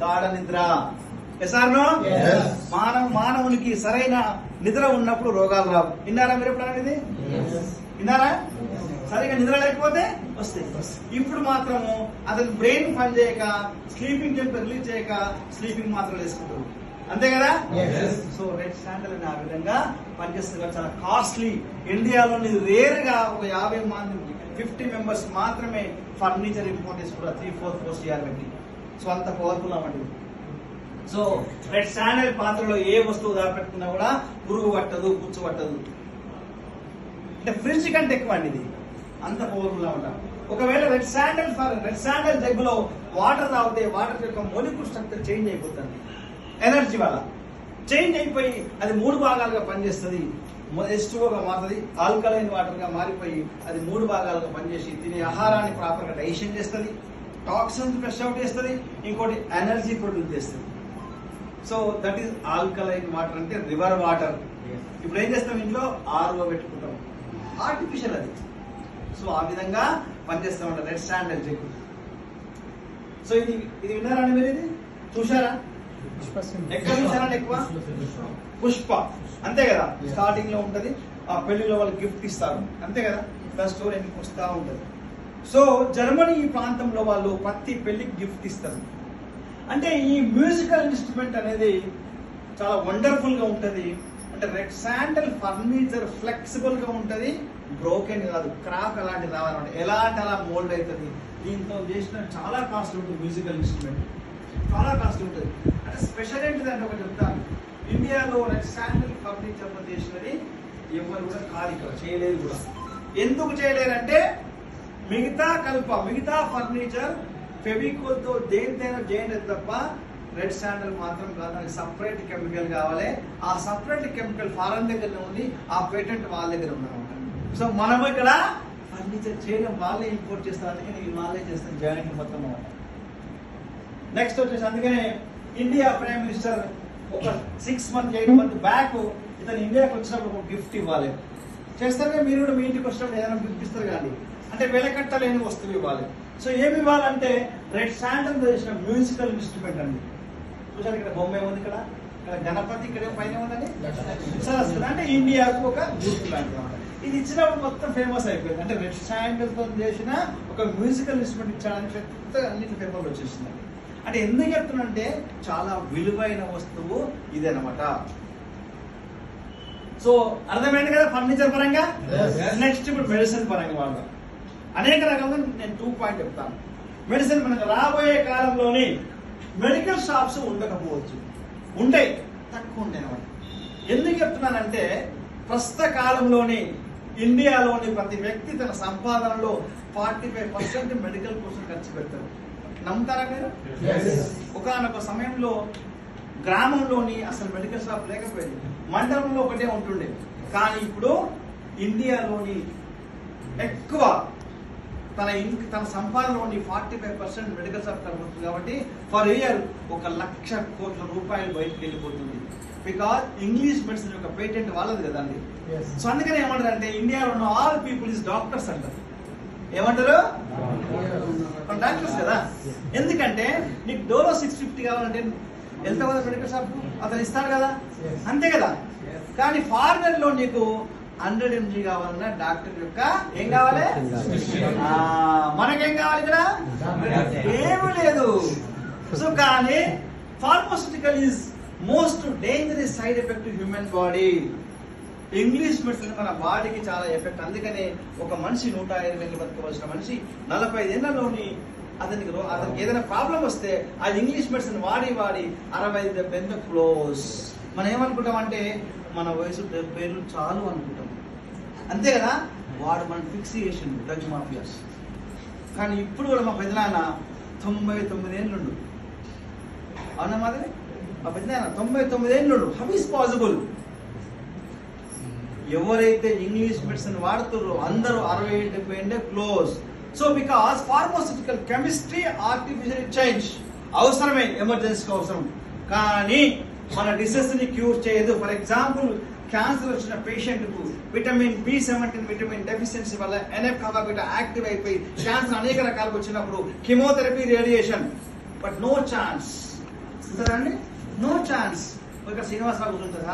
గాఢ నిద్ర. మానవునికి సరైన నిద్ర ఉన్నప్పుడు రోగాలు రావు. విన్నారా మీరు ఎప్పుడు అనేది? విన్నారా? సరిగా నిద్ర లేకపోతే వస్తాయి. ఇప్పుడు మాత్రము అతని బ్రెయిన్ పని చేయక, స్లీపింగ్ కెమికల్ రిలీజ్ చేయక స్లీపింగ్ మాత్రం వేసుకుంటారు. అంతే కదా? సో రెడ్ శాండల్ అని ఆ విధంగా పనిచేస్తుంది. చాలా కాస్ట్లీ. ఇండియాలో రేర్ గా ఒక 50 మంది 50 మెంబర్స్ మాత్రమే ఫర్నిచర్ ఇంపోర్ట్ చేసుకుంటారు 3-4 CR పెట్టి. సో అంత పవర్ఫుల్ అన్నమాట. సో రెడ్ శాండల్ పాత్రలో ఏ వస్తువు దాపెట్టుకున్నా కూడా పురుగు పట్టదు, పుచ్చు పట్టదు. అంటే ఫ్రిడ్జ్ కంటే ఎక్కువ అండి ఇది, అంత పవర్ఫుల్ అన్నమాట. ఒకవేళ రెడ్ శాండల్ జగ్గులో వాటర్ తాగితే వాటర్ యొక్క మొలిక్యూల్ స్ట్రక్చర్ చేంజ్ అయిపోతుంది. ఎనర్జీ వల్ల చేంజ్ అయిపోయి అది 3 భాగాలుగా పనిచేస్తుంది. H2O మారుతుంది, ఆల్కలైన్ వాటర్ గా మారిపోయి అది 3 భాగాలుగా పనిచేసి తినే ఆహారాన్ని ప్రాపర్ గా డైజెషన్ చేస్తుంది, టాక్సిన్స్ ఫ్లష్ అవుట్ చేస్తుంది, ఇంకోటి ఎనర్జీ ప్రొడ్యూస్ చేస్తుంది. So that is alkaline water, అంటే రివర్ వాటర్. ఇప్పుడు ఏం చేస్తాం, ఇంట్లో RO పెట్టుకుంటాం, ఆర్టిఫిషియల్ అది. సో ఆ విధంగా పనిచేస్తామంట రెడ్ శాండల్ జగ్గు. సో ఇది విన్నారా మీరు? ఇది చూసారా? ఎక్కడ చూసారంటే ఎక్కువ పుష్ప, అంతే కదా? స్టార్టింగ్ లో ఉంటది, ఆ పెళ్లిలో వాళ్ళు గిఫ్ట్ ఇస్తారు, అంతే కదా? ప్లస్ స్టోరీ వస్తా ఉంటది. సో జర్మనీ ఈ ప్రాంతంలో వాళ్ళు ప్రతి పెళ్లికి గిఫ్ట్ ఇస్తారు. అంటే ఈ మ్యూజికల్ ఇన్స్ట్రుమెంట్ అనేది చాలా వండర్ఫుల్ గా ఉంటది. అంటే రెడ్ శాండల్ ఫర్నిచర్ ఫ్లెక్సిబుల్ గా ఉంటది, బ్రోకెన్ కాదు, క్రాక్ అలాంటి రావాలన్నమాట. ఎలాంటి అలా మోల్డ్ అవుతుంది. దీంతో చేసిన చాలా కాస్ట్ ఉంటుంది. మ్యూజికల్ ఇన్స్ట్రుమెంట్ చాలా కాస్ట్ ఉంటుంది. అంటే స్పెషల్ ఏంటిది అంటే ఒకటి చెప్తాను, ఇండియాలో రెడ్ శాండల్ ఫర్నిచర్ చేసినది ఎవరు కూడా కాదు, ఇక్కడ చేయలేదు కూడా. ఎందుకు చేయలేరంటే మిగతా ఫర్నిచర్ ఫెవికోల్ తో దేనితైనా చేయలేదు తప్ప రెడ్ శాండల్ మాత్రం కాదు. దానికి సపరేట్ కెమికల్ కావాలి. ఆ సపరేట్ కెమికల్ ఫారెన్ దగ్గర ఉంది, ఆ పేటెంట్ వాళ్ళ దగ్గర ఉందన్నమాట. సో మనం ఇక్కడ ఫర్నిచర్ చేయడం వాళ్ళే ఇంపోర్ట్ చేస్తారు, అందుకని వాళ్ళే చేస్తాం జాయింట్ మొత్తం. నెక్స్ట్ వచ్చేసి అందుకనే ఇండియా ప్రైమ్ మినిస్టర్ ఒక 6 months 8 months బ్యాక్ ఇతను ఇండియాకి వచ్చినప్పుడు ఒక గిఫ్ట్ ఇవ్వాలి. చేస్తారు కదా మీరు కూడా, మీ ఇంటికి వచ్చినప్పుడు ఏదైనా గిఫ్ట్ ఇస్తారు కానీ, అంటే వెలకట్టలేని వస్తువు ఇవ్వాలి. సో ఏమి ఇవ్వాలంటే రెడ్ శాండల్ చేసిన మ్యూజికల్ ఇన్స్ట్రుమెంట్ అండి. చూసారు ఇక్కడ బొమ్మ ఏముంది, ఇక్కడ గణపతి, ఇక్కడ పైన ఉందండి సరస్వతి. అంటే ఇండియాకు ఒక గుర్తు లాంటిది అన్నమాట. ఇది ఇచ్చినప్పుడు మొత్తం ఫేమస్ అయిపోయింది. అంటే రెడ్ శాండల్ తో చేసిన ఒక మ్యూజికల్ ఇన్స్ట్రుమెంట్ ఇచ్చాడని పెద్ద అన్నిటి పేపర్లు వచ్చేసింది. అంటే ఎందుకు చెప్తున్నంటే చాలా విలువైన వస్తువు ఇదన్నమాట. సో అర్థమైంది కదా ఫర్నిచర్ పరంగా. నెక్స్ట్ ఇప్పుడు మెడిసిన్ పరంగా వాళ్ళు అనేక రకాలుగా నేను 2 పాయింట్ చెప్తాను. మెడిసిన్ పరంగా రాబోయే కాలంలోని మెడికల్ షాప్స్ ఉండకపోవచ్చు, ఉంటాయి, తక్కువ ఉంటాయి అన్నమాట. ఎందుకు చెప్తున్నానంటే ప్రస్తుత కాలంలోని ఇండియాలోని ప్రతి వ్యక్తి తన సంపాదనలో 45% మెడికల్ కోసం ఖర్చు పెడతారు. నమ్ముతారా మీరు? ఒకనొక సమయంలో గ్రామంలోని అసలు మెడికల్ షాప్ లేకపోయింది, మండలంలో ఒకటే ఉంటుండే. కానీ ఇప్పుడు ఇండియాలోని ఎక్కువ తన సంపాదనలోని 45% మెడికల్ షాప్ కలుగుతుంది. కాబట్టి ఫర్ ఇయర్ 1,00,000 కోట్ల రూపాయలు బయటకు వెళ్ళిపోతుంది. బికాజ్ ఇంగ్లీష్ మెడిసిన్ యొక్క పేటెంట్ వాళ్ళది కదా అండి. సో అందుకని ఏమంటారు అంటే ఇండియాలో ఉన్న ఆల్ పీపుల్ ఇస్ డాక్టర్స్ అంటారు. ఏమంటారు? డాక్టర్స్ కదా. ఎందుకంటే నీకు డోలో 650 కావాలంటే ఎంత కదా మెడికల్ షాప్ అతను ఇస్తాడు కదా, అంతే కదా. కానీ ఫారినర్ లో నీకు 100 mg కావాలన్నా డాక్టర్ యొక్క ఏం కావాలి, మనకేం కావాలి ఇక్కడ ఏమీ లేదు. సో కానీ pharmaceutical is most dangerous side effect human body. English medicine మన బాడీకి చాలా ఎఫెక్ట్. అందుకనే ఒక మనిషి 105 ఏళ్ళు బతకవలసిన మనిషి 45 ఏళ్లలోని అతనికి ఏదైనా ప్రాబ్లం వస్తే ఆ ఇంగ్లీష్ మెడిసిన్ వాడి 60-70 క్లోజ్. మనం ఏమనుకుంటామంటే మన వయసు 70 ఏళ్ళు చాలు అనుకుంటాం, అంతే కదా. వాడు మనం ఫిక్స్ చేసిండు డ్రగ్ మాఫియాస్. కానీ ఇప్పుడు కూడా మా పెద్దనాన్న 99 ఏళ్ళు, అవునా మాదిరి? మా పెద్దనాన్న 99 ఏళ్ళు. How is possible? ఎవరైతే ఇంగ్లీష్ మెడిసిన్ వాడుతారో అందరూ 60-70 close. So because pharmaceutical chemistry artificial change అవసరమే, ఎమర్జెన్సీకి అవసరం, కానీ మన డిసీజ్ ని క్యూర్ చేయదు. ఫర్ ఎగ్జాంపుల్ క్యాన్సర్ వచ్చిన పేషెంట్ కు విటమిన్ B17 విటమిన్ డెఫిషియన్సీ వల్ల NF-κ యాక్టివ్ అయిపోయి క్యాన్సర్ అనేక రకాలకు వచ్చినప్పుడు chemotherapy, radiation, but no chance. ఉంటుందా అండి? No chance. ఇక్కడ శ్రీనివాసరావు కూర్చుంటారు.